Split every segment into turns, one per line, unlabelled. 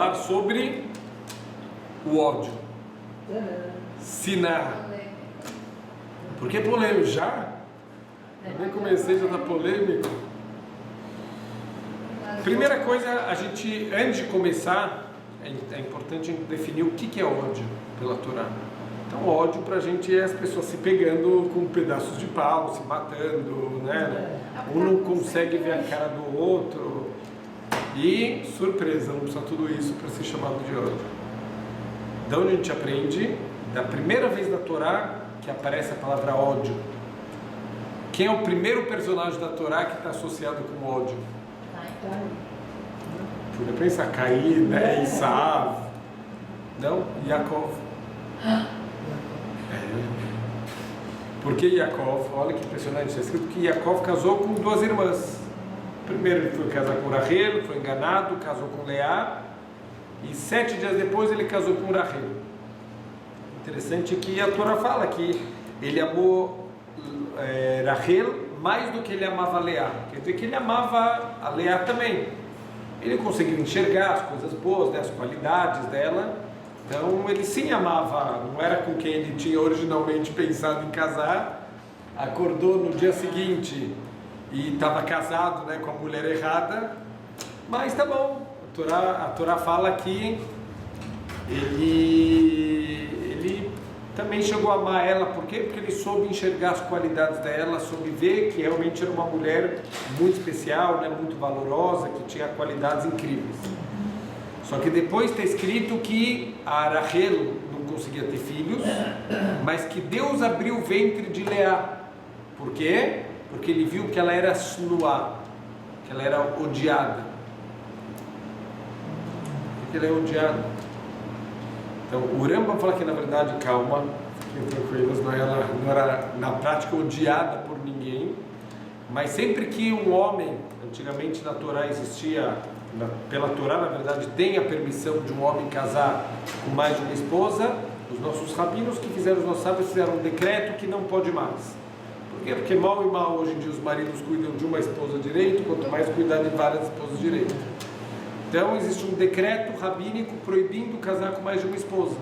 falar sobre o ódio. Siná. Por que polêmico? Já? Eu nem comecei, já está polêmico. Primeira coisa, antes de começar, é importante a gente definir o que é ódio pela Torá. Então, ódio pra gente é as pessoas se pegando com pedaços de pau, se matando, né? Um não consegue ver a cara do outro. E, surpresa, não precisa tudo isso para ser chamado de ódio. Da onde a gente aprende? Da primeira vez na Torá que aparece a palavra ódio. Quem é o primeiro personagem da Torá que está associado com ódio? Podia pensar, Caim, né? Isav. Não? Yaakov. Porque Yaakov, olha que impressionante, está escrito que Yaakov casou com duas irmãs. Primeiro ele foi casar com Rachel, foi enganado, casou com Leá, e 7 dias depois ele casou com Rachel. Interessante que a Torá fala que ele amou Rachel mais do que ele amava Leá, quer dizer que ele amava a Leá também. Ele conseguiu enxergar as coisas boas, né, as qualidades dela. Então ele sim amava, não era com quem ele tinha originalmente pensado em casar, acordou no dia seguinte e estava casado, né, com a mulher errada, mas tá bom, a Torá fala que ele também chegou a amar ela, por quê? Porque ele soube enxergar as qualidades dela, soube ver que realmente era uma mulher muito especial, né, muito valorosa, que tinha qualidades incríveis. Só que depois está escrito que a Rachel não conseguia ter filhos, mas que Deus abriu o ventre de Leá. Por quê? Porque ele viu que ela era snuá, que ela era odiada. Por que ela é odiada? Então o Rambam fala que na verdade, calma, fiquem tranquilos, não era na prática odiada por ninguém, mas sempre que um homem, antigamente na Torá existia, pela Torá, na verdade, tem a permissão de um homem casar com mais de uma esposa, os nossos rabinos que fizeram, os nossos sábios fizeram um decreto que não pode mais. Por quê? Porque mal e mal hoje em dia os maridos cuidam de uma esposa direito, quanto mais cuidar de várias esposas direito. Então existe um decreto rabínico proibindo casar com mais de uma esposa.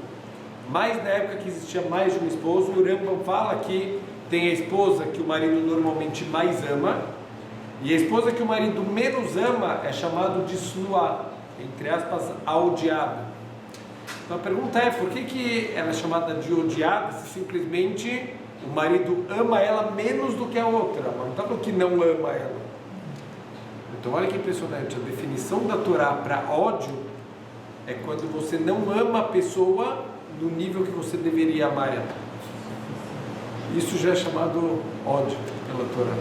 Mas na época que existia mais de uma esposa, o Rambam fala que tem a esposa que o marido normalmente mais ama, e a esposa que o marido menos ama é chamado de snuá, entre aspas, a odiada. Então a pergunta é, por que ela é chamada de odiada se simplesmente o marido ama ela menos do que a outra? Mas não está falando que não ama ela. Então olha que impressionante, a definição da Torá para ódio é quando você não ama a pessoa no nível que você deveria amar ela. Isso já é chamado ódio pela Torá.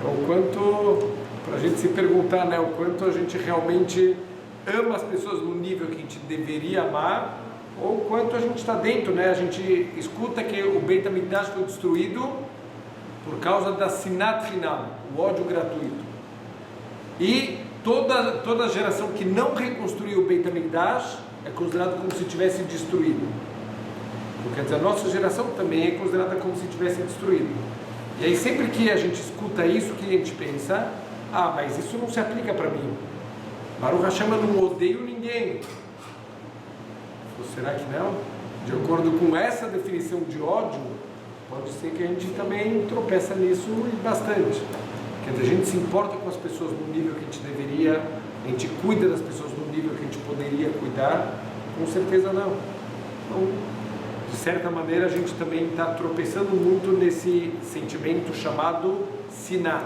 Então, o quanto, para a gente se perguntar, né, o quanto a gente realmente ama as pessoas no nível que a gente deveria amar, ou o quanto a gente está dentro, né? A gente escuta que o Beit HaMikdash foi destruído por causa da Sinat Hinam, o ódio gratuito. E toda geração que não reconstruiu o Beit HaMikdash é considerada como se tivesse destruído. Quer dizer, a nossa geração também é considerada como se tivesse destruído. E aí sempre que a gente escuta isso, que a gente pensa, mas isso não se aplica para mim. Baruch Hashem, eu não odeio ninguém. Será que não? De acordo com essa definição de ódio, pode ser que a gente também tropeça nisso bastante. Quer dizer, a gente se importa com as pessoas no nível que a gente deveria, a gente cuida das pessoas no nível que a gente poderia cuidar? Com certeza não. Então, de certa maneira, a gente também está tropeçando muito nesse sentimento chamado siná.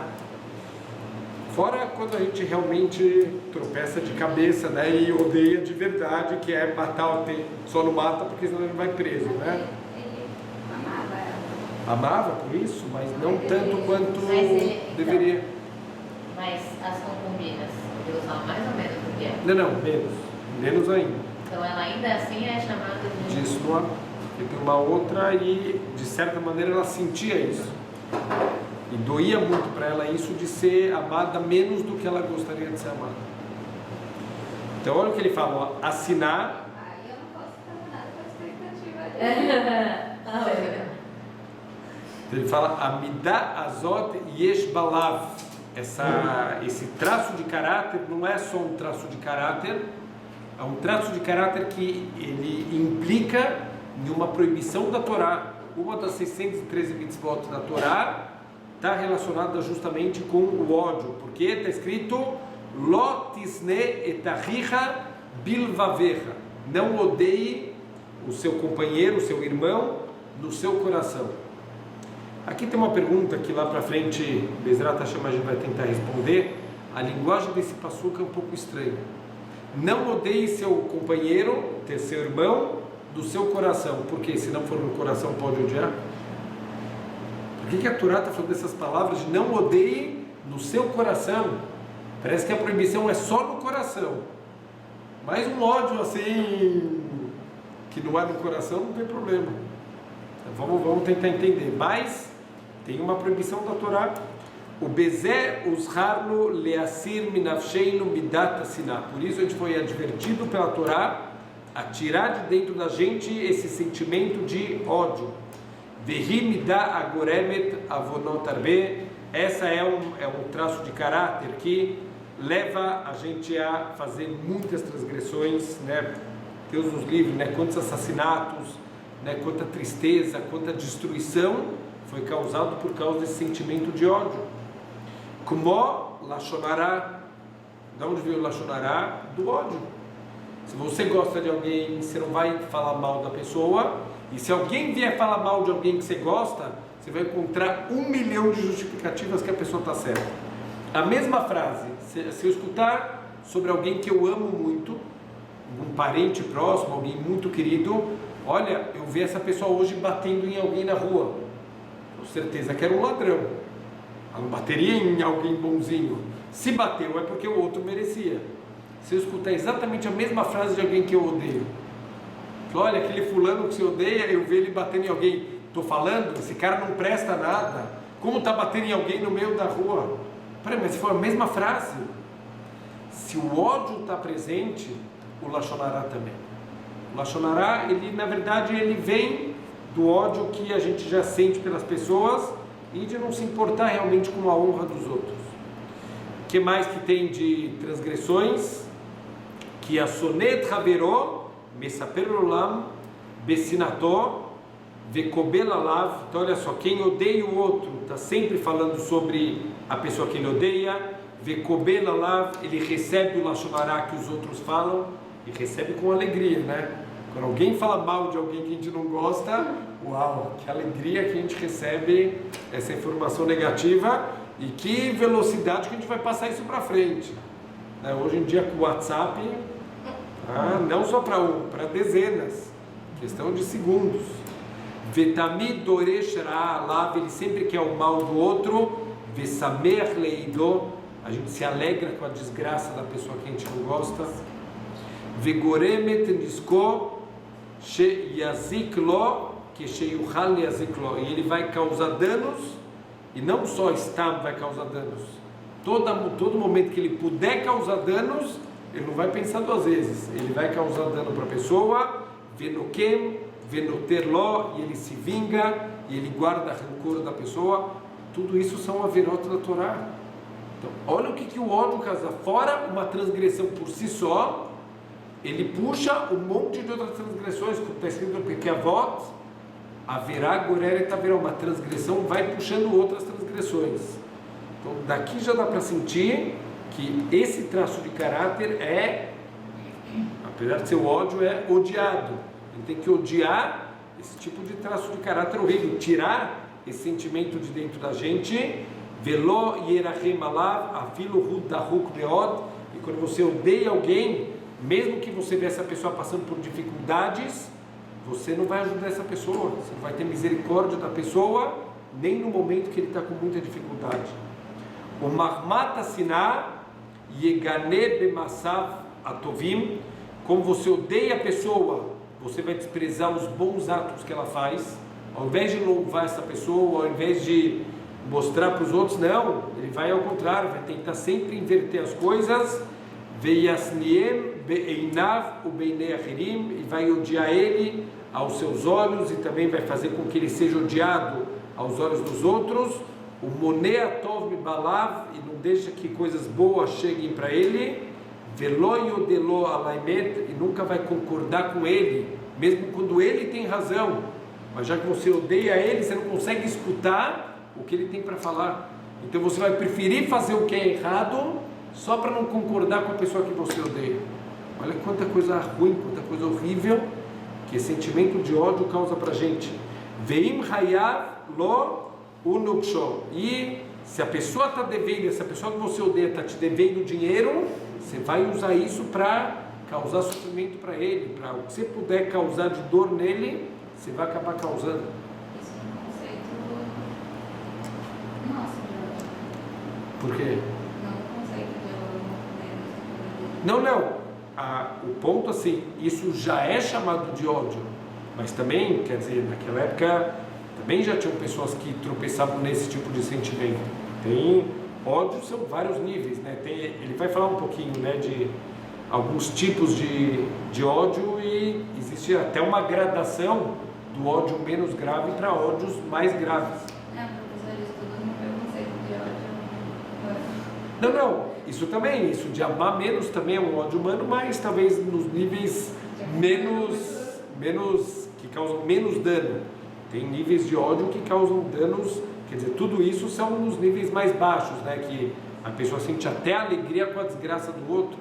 Fora quando a gente realmente tropeça de cabeça, né, e odeia de verdade, que é matar, só não mata porque senão ele vai preso, né?
Ele amava ela.
Amava por isso, mas não tanto quanto deveria.
Mas as concubinas, ele usava mais ou menos do que é?
Não, menos ainda.
Então ela ainda assim é chamada de...
Disso não há. E tem uma outra e, de certa maneira, ela sentia isso. E doía muito para ela isso de ser amada menos do que ela gostaria de ser amada. Então olha o que ele fala, ó, assinar.
Eu não posso fazer nada com a expectativa dele.
Ele fala, Amidah Azot Yesh Balav. Esse traço de caráter não é só um traço de caráter, é um traço de caráter que ele implica em uma proibição da Torá. Uma das 613 mitzvot da Torá está relacionada justamente com o ódio, porque está escrito Lo tisne et achicha bilvavecha, não odeie o seu companheiro, o seu irmão, no seu coração. Aqui tem uma pergunta que lá para frente Bezrat Hashem a gente vai tentar responder. A linguagem desse passuca é um pouco estranha. Não odeie seu companheiro, seu irmão, do seu coração, porque se não for no coração pode odiar. Por que a Torá está falando dessas palavras de não odeie no seu coração? Parece que a proibição é só no coração, mas um ódio assim que não é no coração não tem problema. Então, vamos tentar entender. Mas tem uma proibição da Torá. O bezé usharnu leasir minavsheinu midat sinah. Por isso a gente foi advertido pela Torá a tirar de dentro da gente esse sentimento de ódio. Vehi midah agoremet avonot arbe. Essa é um traço de caráter que leva a gente a fazer muitas transgressões, né? Deus nos livre, né? Quantos assassinatos, né? Quanta tristeza, quanta destruição foi causado por causa desse sentimento de ódio. Como lashonará. De onde veio o lashonará? Do ódio. Se você gosta de alguém, você não vai falar mal da pessoa, e se alguém vier falar mal de alguém que você gosta, você vai encontrar 1 milhão de justificativas que a pessoa está certa. A mesma frase, se eu escutar sobre alguém que eu amo muito, um parente próximo, alguém muito querido, olha, eu vi essa pessoa hoje batendo em alguém na rua, com certeza que era um ladrão, ela não bateria em alguém bonzinho. Se bateu é porque o outro merecia. Se eu escutar exatamente a mesma frase de alguém que eu odeio, olha, aquele fulano que você odeia, eu vi ele batendo em alguém, estou falando, esse cara não presta nada, como está batendo em alguém no meio da rua? Peraí, mas foi a mesma frase. Se o ódio está presente, o lashonará também. O lashonará, ele na verdade ele vem do ódio que a gente já sente pelas pessoas e de não se importar realmente com a honra dos outros. O que mais que tem de transgressões? Que a sonet haveró mesaper olam besinató vekobel alav. Então olha só, quem odeia o outro está sempre falando sobre a pessoa que ele odeia. Vekobel alav, ele recebe o lashonará que os outros falam e recebe com alegria, né? Quando alguém fala mal de alguém que a gente não gosta, uau, que alegria que a gente recebe essa informação negativa e que velocidade que a gente vai passar isso para frente. Hoje em dia com o WhatsApp, não só para um, para dezenas, questão de segundos. Vetamid doresh ra'alav, ele sempre quer o mal do outro. Vesamer leido, a gente se alegra com a desgraça da pessoa que a gente não gosta. Vegoremet nisko sheyazik lo que sheyuchal yazik lo, e ele vai causar danos, e não só vai causar danos, todo momento que ele puder causar danos, ele não vai pensar 2 vezes, ele vai causar dano para a pessoa. Venokem venoter lo, e ele se vinga, e ele guarda rancor da pessoa. Tudo isso são averot da Torá. Então, olha o que o ódio causa. Fora uma transgressão por si só, ele puxa um monte de outras transgressões, como está escrito no Pirkei Avot, haverá goreret haverá, uma transgressão vai puxando outras transgressões. Então daqui já dá para sentir que esse traço de caráter apesar de ser o ódio, é odiado. Ele tem que odiar esse tipo de traço de caráter horrível, tirar esse sentimento de dentro da gente. Velo yerachem alav afilu hud dahuk meod. E quando você odeia alguém, mesmo que você vê essa pessoa passando por dificuldades, você não vai ajudar essa pessoa, você não vai ter misericórdia da pessoa, nem no momento que ele está com muita dificuldade. O mahmat sinah yegane bemasav atovim. Como você odeia a pessoa, você vai desprezar os bons atos que ela faz. Ao invés de louvar essa pessoa, ao invés de mostrar para os outros, não, ele vai ao contrário, vai tentar sempre inverter as coisas. Veyasniem beinav ubeinei achirim, e vai odiar ele aos seus olhos, e também vai fazer com que ele seja odiado aos olhos dos outros. O monei atov mibalav, e não deixa que coisas boas cheguem para ele. velo yodelo alaimet, e nunca vai concordar com ele, mesmo quando ele tem razão. Mas já que você odeia ele, você não consegue escutar o que ele tem para falar. Então você vai preferir fazer o que é errado só para não concordar com a pessoa que você odeia. Olha quanta coisa ruim, quanta coisa horrível que esse sentimento de ódio causa para a gente. Veim hayav lo unuksho. E se a pessoa está devendo, se a pessoa que você odeia está te devendo dinheiro, você vai usar isso para causar sofrimento para ele, para o que você puder causar de dor nele, você vai acabar causando.
Isso é um conceito. Nossa,
Por quê?
não o conceito de amor.
Não. O ponto assim, isso já é chamado de ódio, mas também, quer dizer, naquela época também já tinham pessoas que tropeçavam nesse tipo de sentimento. Tem ódio, são vários níveis, né? Ele vai falar um pouquinho, né, de alguns tipos de ódio, e existe até uma gradação do ódio menos grave para ódios mais graves.
Professor, isso tudo não foi o conceito de ódio.
Não, isso também, isso de amar menos também é um ódio humano, mas talvez nos níveis menos que causam menos dano. Tem níveis de ódio que causam danos, quer dizer, tudo isso são nos níveis mais baixos, né, que a pessoa sente até alegria com a desgraça do outro.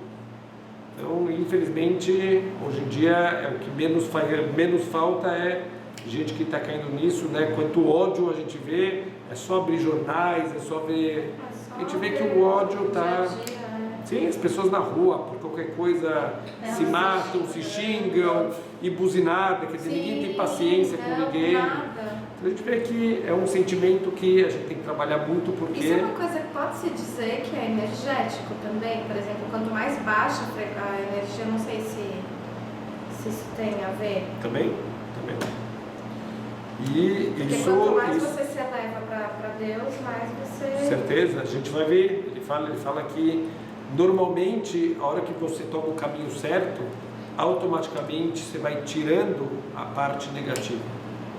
Então, infelizmente, hoje em dia, o que menos falta é gente que está caindo nisso, né? Quanto ódio a gente vê, é só abrir jornais, é só ver. A gente vê que o ódio está. Sim, as pessoas na rua, por qualquer coisa, se matam, se xingam, e buzinada, quer dizer, ninguém tem paciência com ninguém. Então a gente vê que é um sentimento que a gente tem que trabalhar muito, porque...
Isso é uma coisa que pode-se dizer que é energético também, por exemplo, quanto mais baixa a energia, não sei se isso tem a ver.
Também. E
porque
isso,
quanto mais você se eleva para Deus, mais você...
Certeza, a gente vai ver, ele fala que normalmente a hora que você toma o caminho certo, automaticamente você vai tirando a parte negativa.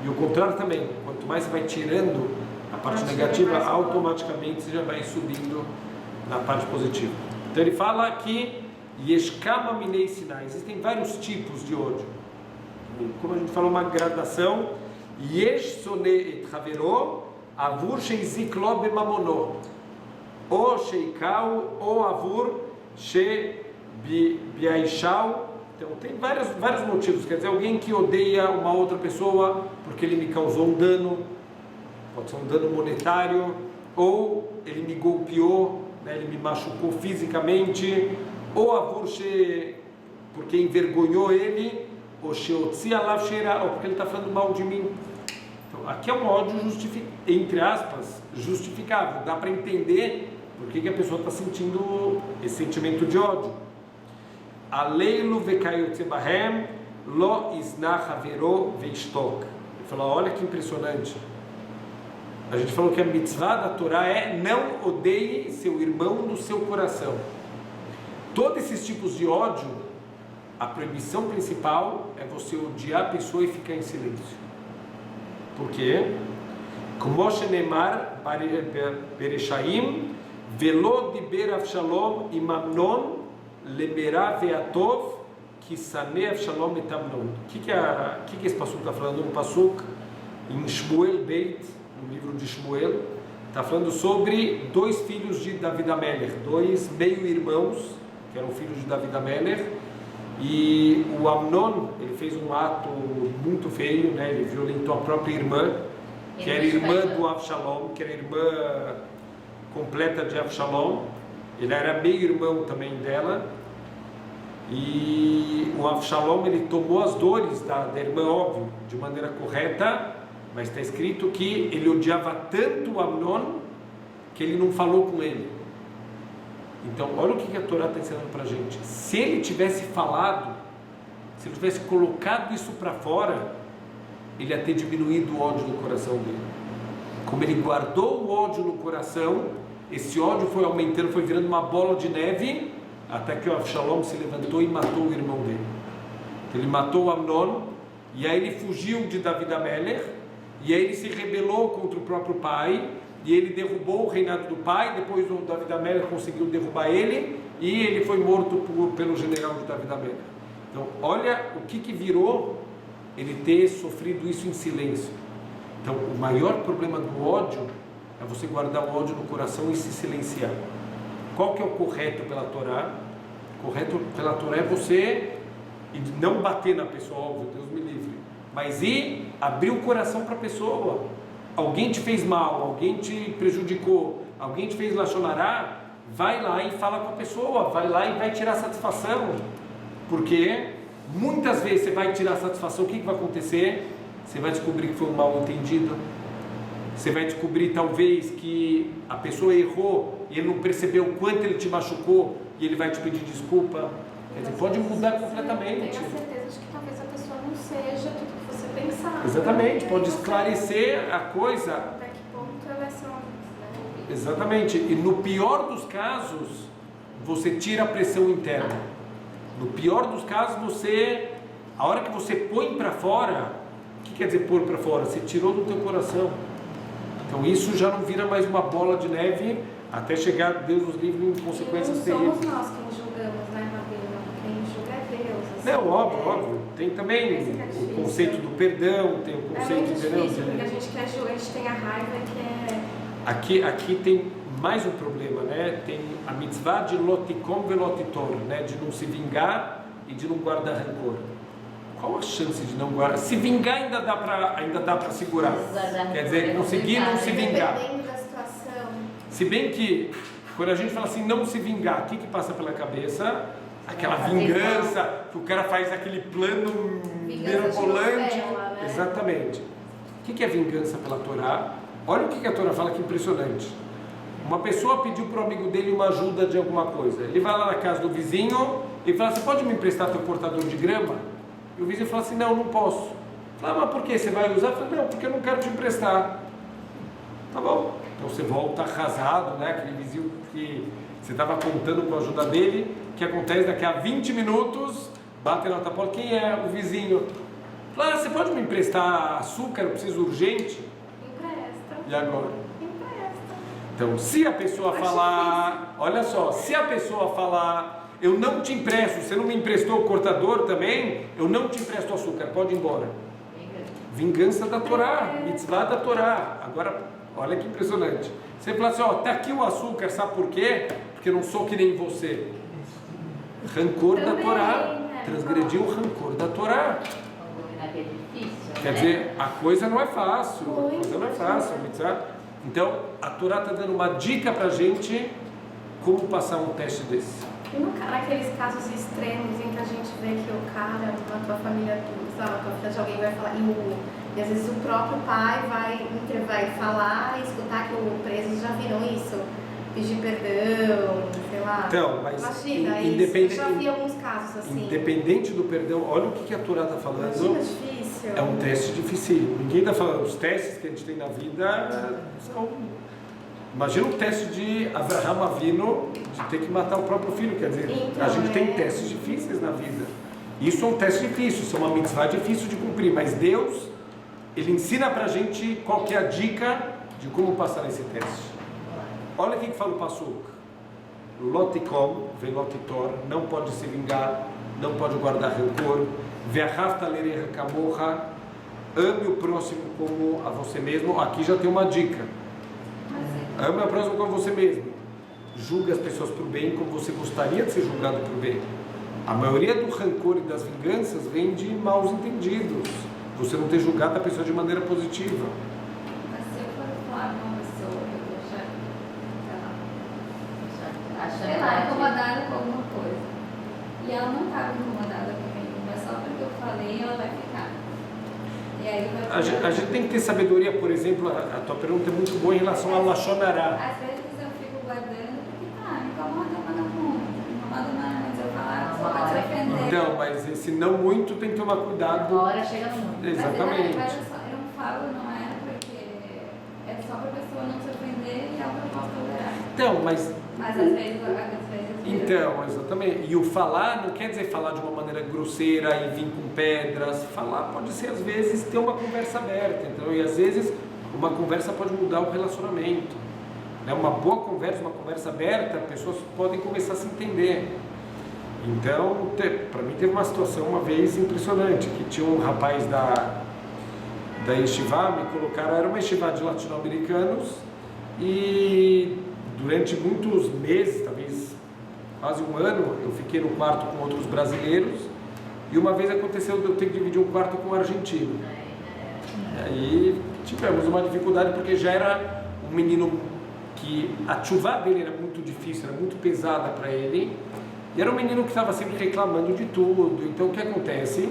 E o contrário também, quanto mais você vai tirando a parte negativa, automaticamente você já vai subindo na parte positiva. Então ele fala que Yeshkama minei sinai, existem vários tipos de ódio. Como a gente falou, uma gradação. Yesh sone et havero avur sheizik lo bemamono, ou sheikau ou avur she biaishau. Então tem vários motivos, quer dizer, alguém que odeia uma outra pessoa porque ele me causou um dano, pode ser um dano monetário, ou ele me golpeou, né, ele me machucou fisicamente, ou avur she, porque envergonhou ele, ou sheotzi alav sheira, ou porque ele está falando mal de mim. Então, aqui é um ódio entre aspas, justificável, dá para entender por que a pessoa está sentindo esse sentimento de ódio. Aleilu vekayotze bahem lo isnach havero veishtok. Ele falou, olha que impressionante. A gente falou que a mitzvah da Torá é não odeie seu irmão no seu coração. Todos esses tipos de ódio, a proibição principal é você odiar a pessoa e ficar em silêncio. Por quê? Como shenemar bereshaim velo diber Avshalom imamnon lemerá veatov que sanei Avshalom et Amnon. O que esse passuco está falando? Um passuco em Shmuel Beit, no livro de Shmuel, está falando sobre dois filhos de David Amelech, dois meio-irmãos que eram filhos de David Amelech, e o Amnon, ele fez um ato muito feio, né? Ele violentou a própria irmã, que era irmã do Avshalom, que era irmã completa de Avshalom. Ele era meio-irmão também dela, e o Avshalom, ele tomou as dores da irmã, óbvio, de maneira correta, mas está escrito que ele odiava tanto o Amnon que ele não falou com ele. Então, olha o que a Torá está ensinando para a gente. Se ele tivesse falado, se ele tivesse colocado isso para fora, ele ia ter diminuído o ódio no coração dele. Como ele guardou o ódio no coração, esse ódio foi aumentando, foi virando uma bola de neve, até que o Avshalom se levantou e matou o irmão dele. Então, ele matou o Amnon, e aí ele fugiu de David Amelech, e aí ele se rebelou contra o próprio pai, e ele derrubou o reinado do pai. Depois o David Amelech conseguiu derrubar ele, e ele foi morto pelo general de Davi da Mega. Então, olha o que virou ele ter sofrido isso em silêncio. Então, o maior problema do ódio é você guardar o ódio no coração e se silenciar. Qual que é o correto pela Torá? O correto pela Torá é você não bater na pessoa, óbvio, Deus me livre, mas ir abrir o coração para a pessoa. Alguém te fez mal, alguém te prejudicou, alguém te fez lashon hará, vai lá e fala com a pessoa, vai lá e vai tirar satisfação, porque muitas vezes você vai tirar satisfação, o que vai acontecer? Você vai descobrir que foi um mal entendido, você vai descobrir talvez que a pessoa errou e ele não percebeu o quanto ele te machucou e ele vai te pedir desculpa. Quer dizer, pode mudar completamente.
Tenho a certeza de que talvez a pessoa não seja tudo que você pensava.
Exatamente, pode esclarecer a coisa.
Até que ponto elas são, né?
Exatamente, e no pior dos casos, você tira a pressão interna. No pior dos casos, a hora que você põe para fora, o que quer dizer pôr para fora? Você tirou do teu coração. Então isso já não vira mais uma bola de neve, até chegar, Deus nos livre, em consequências terríveis.
Não somos nós quem julgamos, né, Rabino? Quem julga é Deus. Assim,
Não, óbvio. Tem também o conceito do perdão, tem o conceito...
É muito difícil, porque a gente quer julgar, a gente tem a raiva que é...
Aqui tem mais um problema, né? Tem a mitzvah de lotikom velotitor, né? De não se vingar e de não guardar rancor. Qual a chance de não guardar? Se vingar ainda dá para segurar. Quer dizer, conseguir não se vingar.
Dependendo da situação.
Se bem que, quando a gente fala assim, não se vingar, o que passa pela cabeça? Aquela vingança, que o cara faz aquele plano mirabolante.
Né?
Exatamente. O que é vingança pela Torá? Olha o que a Torá fala que impressionante. Uma pessoa pediu para o amigo dele uma ajuda de alguma coisa. Ele vai lá na casa do vizinho e fala, você pode me emprestar teu cortador de grama? E o vizinho fala assim, não posso. Fala, mas por quê? Você vai usar? Fala, não, porque eu não quero te emprestar. Tá bom. Então você volta arrasado, né? Aquele vizinho que você estava contando com a ajuda dele, que acontece daqui a 20 minutos, bate na tua porta, quem é o vizinho? Fala, você pode me emprestar açúcar? Eu preciso urgente.
Empresta.
E agora?
Empresta.
Então, se a pessoa falar, olha só, se a pessoa falar, eu não te empresto, você não me emprestou o cortador também, eu não te empresto açúcar, pode ir embora. Vingança da Torá, mitzvah da Torá. Agora, olha que impressionante. Você fala assim, ó, tá aqui o açúcar, sabe por quê? Porque eu não sou que nem você. Rancor da Torá, transgrediu o rancor da Torá. Quer dizer, a coisa não é fácil, Então, a Torá está dando uma dica para a gente como passar um teste desse.
E naqueles casos extremos em que a gente vê que o cara, na tua família, sei lá, na tua filha de alguém vai falar, e às vezes o próprio pai vai falar e escutar que o preso já viram isso, pedir perdão, sei lá.
Então, mas
imagina isso, eu já vi alguns casos assim. Independente
do perdão, olha o que a Torá está falando.
Imagina, difícil.
É um teste difícil. Ninguém está falando, os testes que a gente tem na vida são... Imagina o teste de Avraham Avinu, de ter que matar o próprio filho, quer dizer,
então,
a gente tem testes difíceis na vida. Isso é um teste difícil, isso é uma mitzvah difícil de cumprir, mas Deus, Ele ensina pra gente qual que é a dica de como passar esse teste. Olha o que fala o Pasuk. Lotikom, velotitor, não pode se vingar, não pode guardar rancor. Ve'ahavta lerecha kamocha, ame o próximo como a você mesmo. Aqui já tem uma dica. Ame o próximo como você mesmo. Julgue as pessoas por bem como você gostaria de ser julgado por bem. A maioria do rancor e das vinganças vem de maus entendidos. Você não ter julgado a pessoa de maneira positiva.
Mas se eu for falar com uma pessoa, eu vou sei lá, incomodada com alguma coisa, e ela não estava incomodada comigo, mas só porque eu falei, ela vai ficar. E aí vai ficar.
A gente tem que ter sabedoria, por exemplo, a tua pergunta é muito boa em relação ao lashon hará.
Às vezes eu fico guardando porque me incomoda, mas não muito. Me incomoda mais, mas eu falar, a pessoa pode se ofender.
Então, mas esse não muito tem que tomar cuidado.
Uma hora chega no mundo.
Exatamente.
Mas eu não falo, não é porque é só para a pessoa não se ofender e é o que eu posso tolerar.
Então, mas
às vezes
então, exatamente. E o falar não quer dizer falar de uma maneira grosseira e vir com pedras. Falar pode ser, às vezes, ter uma conversa aberta. Então, e às vezes, uma conversa pode mudar o relacionamento. né? Uma boa conversa, uma conversa aberta, pessoas podem começar a se entender. Então, para mim teve uma situação uma vez impressionante, que tinha um rapaz da Yeshiva, me colocaram, era uma Yeshiva de latino-americanos, e durante muitos meses, talvez quase um ano, eu fiquei no quarto com outros brasileiros, e uma vez aconteceu de eu ter que dividir um quarto com um argentino. E aí tivemos uma dificuldade, porque já era um menino que a tchuvá dele era muito difícil, era muito pesada para ele, e era um menino que estava sempre reclamando de tudo. Então o que acontece?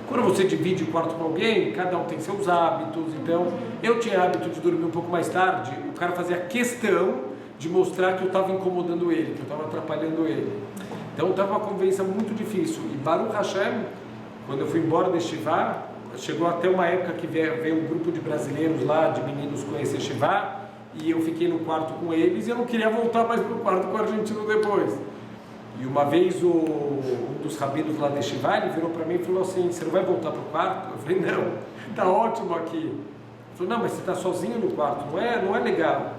Quando você divide o quarto com alguém, cada um tem seus hábitos. Então eu tinha hábito de dormir um pouco mais tarde, o cara fazia questão de mostrar que eu estava incomodando ele, que eu estava atrapalhando ele. Então estava uma convivência muito difícil. E Baruch Hashem, quando eu fui embora de Yeshiva, chegou até uma época que veio um grupo de brasileiros lá, de meninos conhecer Yeshiva, e eu fiquei no quarto com eles, e eu não queria voltar mais para o quarto com o argentino depois. E uma vez um dos rabinos lá de Yeshiva, ele virou para mim e falou assim: você não vai voltar para o quarto? Eu falei: não, está ótimo aqui. Ele falou: não, mas você está sozinho no quarto, não é legal.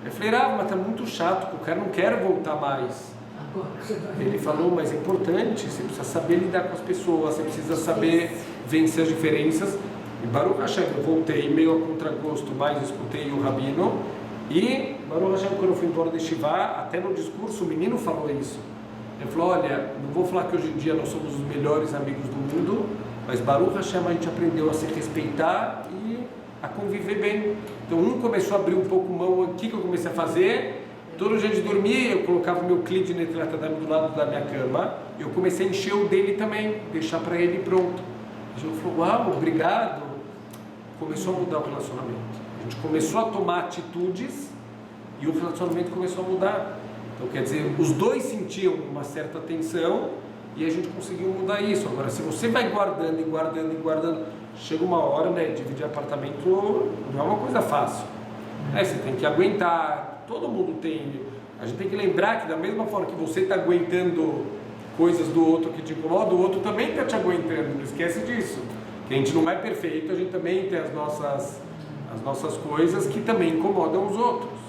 Eu falei: mas está muito chato, o cara não quer voltar mais. Ele falou: mas é importante, você precisa saber lidar com as pessoas, você precisa saber vencer as diferenças. E Baruch Hashem, eu voltei meio a contragosto, mas escutei o rabino. E Baruch Hashem, quando eu fui embora de Yeshiva, até no discurso o menino falou isso. Ele falou: olha, não vou falar que hoje em dia nós somos os melhores amigos do mundo, mas Baruch Hashem, a gente aprendeu a se respeitar e a conviver bem. Então um começou a abrir um pouco mão. O que eu comecei a fazer? Todo dia de dormir, eu colocava o meu clipe de netratadame do lado da minha cama, eu comecei a encher o dele também, deixar para ele pronto. A gente falou: uau, obrigado. Começou a mudar o relacionamento. A gente começou a tomar atitudes e o relacionamento começou a mudar. Então, quer dizer, os dois sentiam uma certa tensão e a gente conseguiu mudar isso. Agora, se você vai guardando e guardando e guardando, chega uma hora, né, dividir apartamento não é uma coisa fácil. Você tem que aguentar, todo mundo tem. A gente tem que lembrar que da mesma forma que você está aguentando coisas do outro que te incomodam, o outro também está te aguentando, não esquece disso. Que a gente não é perfeito, a gente também tem as nossas coisas que também incomodam os outros.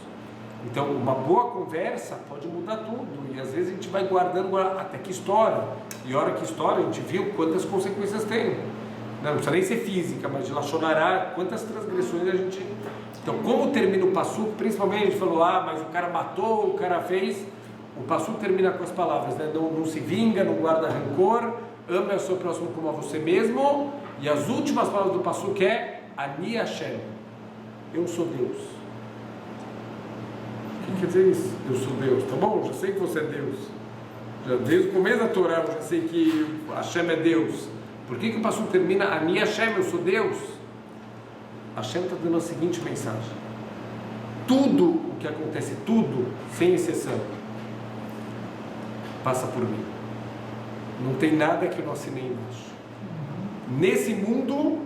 Então, uma boa conversa pode mudar tudo, e às vezes a gente vai guardando até que estoura, e a hora que estoura a gente viu quantas consequências tem. Não precisa nem ser física, mas de lachonará, quantas transgressões a gente... Então, como termina o Passuk, principalmente a gente falou: mas o cara matou, o cara fez... O Passuk termina com as palavras, né? Não se vinga, não guarda rancor, ame o seu próximo como a você mesmo, e as últimas palavras do Passuk é Ani Hashem, eu sou Deus. O que quer dizer isso? Eu sou Deus, tá bom? Já sei que você é Deus. Já desde o começo da Torá eu já sei que Hashem é Deus. Por que o Passuk termina Ani Hashem, eu sou Deus? Hashem está dando a seguinte mensagem: tudo o que acontece, tudo, sem exceção, passa por mim. Não tem nada que eu não assinei embaixo. Nesse mundo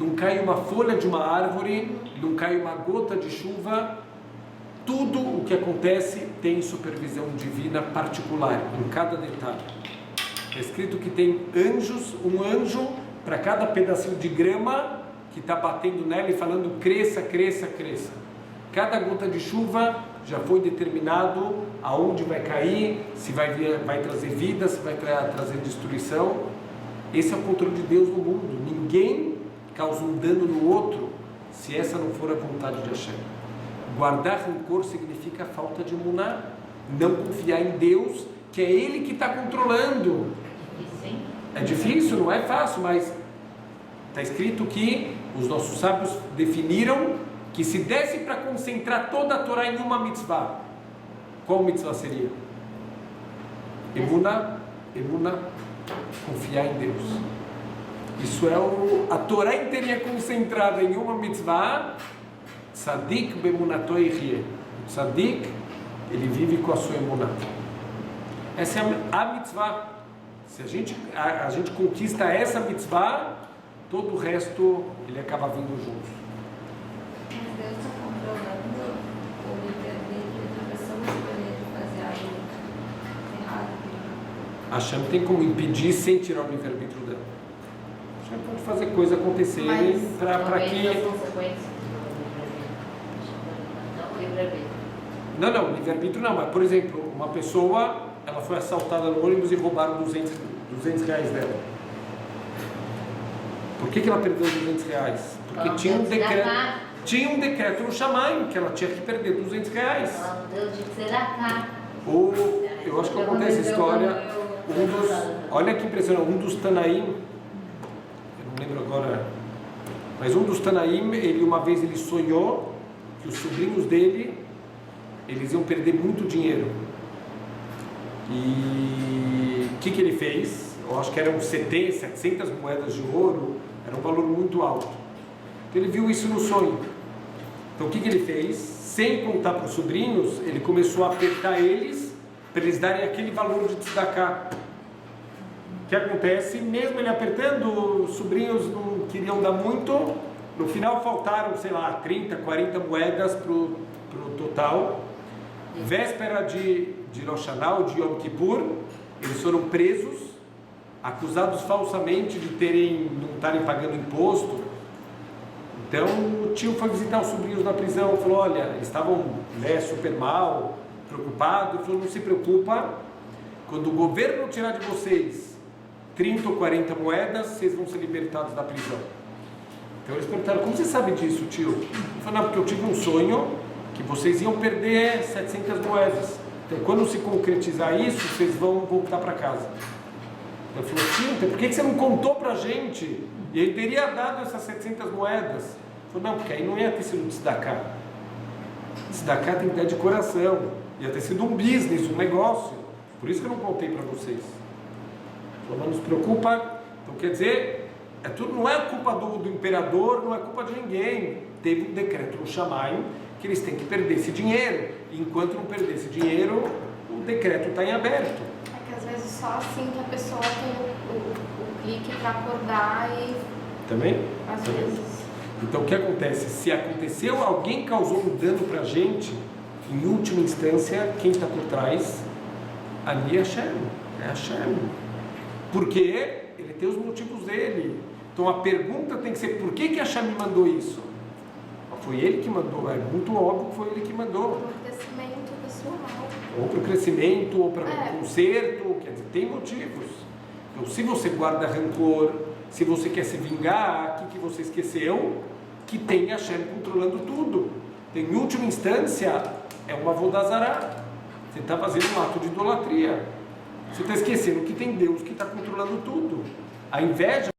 não cai uma folha de uma árvore, não cai uma gota de chuva. Tudo o que acontece tem supervisão divina particular em cada detalhe. É escrito que tem anjos, um anjo para cada pedacinho de grama que está batendo nela e falando: cresça, cresça, cresça. Cada gota de chuva já foi determinado aonde vai cair, se vai trazer vida, se vai trazer destruição. Esse é o controle de Deus no mundo. Ninguém causa um dano no outro se essa não for a vontade de Hashem. Guardar rancor significa falta de emuná, não confiar em Deus, que é Ele que está controlando. É difícil, não é fácil, mas está escrito que os nossos sábios definiram que se desse para concentrar toda a Torá em uma mitzvah, qual mitzvah seria? Emuná, confiar em Deus. Isso é a Torá inteira concentrada em uma mitzvah. Tzadik bemunato yechie. Tzadik, ele vive com a sua emuná. Essa é a mitzvah. Se a gente conquista essa mitzvah, todo o resto ele acaba vindo junto.
Mas Deus está controlando o livre-arbítrio da pessoa escolher fazer algo errado.
Hashem tem como impedir sem tirar o livre-arbítrio dela. Hashem pode fazer coisas acontecerem para que...
As consequências. Não, livre-arbítrio.
Não, livre-arbítrio não, mas por exemplo, uma pessoa, ela foi assaltada no ônibus e roubaram 200 reais dela. Por que ela perdeu 200 reais? Porque
Ela
tinha um
deu
decreto no Shammai que ela tinha que perder 200 reais.
Ela não deu de tzedakah.
Ou, eu acho que eu contei essa história, olha que impressionante, um dos Tanaim, eu não lembro agora, mas um dos Tanaim, uma vez ele sonhou que os sobrinhos dele, eles iam perder muito dinheiro. E o que ele fez? Eu acho que eram 700 moedas de ouro, era um valor muito alto. Então ele viu isso no sonho. Então o que ele fez? Sem contar para os sobrinhos, ele começou a apertar eles para eles darem aquele valor de tzedakah. O que acontece? Mesmo ele apertando, os sobrinhos não queriam dar muito, no final faltaram, sei lá, 30, 40 moedas para o total. Véspera de Rosh Hashanah, de Yom Kippur, eles foram presos, acusados falsamente de não estarem pagando imposto. Então o tio foi visitar os sobrinhos na prisão, falou, olha, eles estavam super mal, preocupados, ele falou, não se preocupa, quando o governo tirar de vocês 30 ou 40 moedas, vocês vão ser libertados da prisão. Então eles perguntaram, como você sabe disso, tio? Ele falou, não, porque eu tive um sonho que vocês iam perder 700 moedas. Então quando se concretizar isso, vocês vão voltar para casa. Ele falou, tio, então por que você não contou para a gente? E ele teria dado essas 700 moedas. Ele falou, não, porque aí não ia ter sido tzedakah. Tzedakah tem que dar de coração. Ia ter sido um business, um negócio. Por isso que eu não contei para vocês. Ele falou, não nos preocupa. Então quer dizer, não é culpa do imperador, não é culpa de ninguém. Teve um decreto no Shammai que eles têm que perder esse dinheiro. E enquanto não perder esse dinheiro, o decreto está em aberto.
É que às vezes só assim que a pessoa tem o clique para acordar e...
Também?
Às
Também.
vezes.
Então o que acontece? Se aconteceu, alguém causou um dano para a gente, em última instância, quem está por trás? Ali é Hashem. É Hashem. Porque ele tem os motivos dele. Então a pergunta tem que ser, por que Hashem me mandou isso? Foi ele que mandou, é muito óbvio que foi ele que mandou.
Para o crescimento pessoal.
Ou para o crescimento, ou para o conserto, quer dizer, tem motivos. Então se você guarda rancor, se você quer se vingar, o que você esqueceu? Que tem Hashem controlando tudo. Então, em última instância, é uma vodazará. Você está fazendo um ato de idolatria. Você está esquecendo que tem Deus que está controlando tudo. A inveja,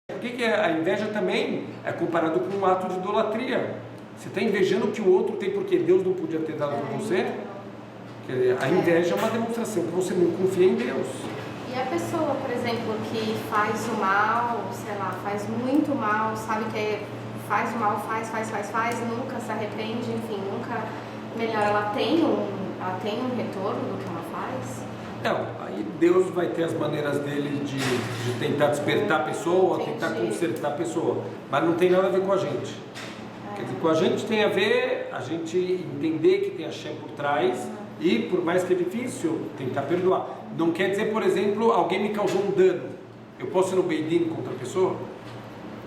por que a inveja também é comparado com um ato de idolatria? Você está invejando o que o outro tem porque Deus não podia ter dado para você? A inveja é uma demonstração que você não confia em Deus.
E a pessoa, por exemplo, que faz o mal, sei lá, faz muito mal, sabe que faz o mal, faz, nunca se arrepende, enfim, nunca melhora, ela tem um retorno do que ela faz?
Não, aí Deus vai ter as maneiras dele de tentar despertar a pessoa, tentar consertar a pessoa, mas não tem nada a ver com a gente. Quer dizer, com a gente tem a ver a gente entender que tem a Hashem por trás e, por mais que é difícil, tentar perdoar. Não quer dizer, por exemplo, alguém me causou um dano, eu posso ir no Beidin contra a pessoa?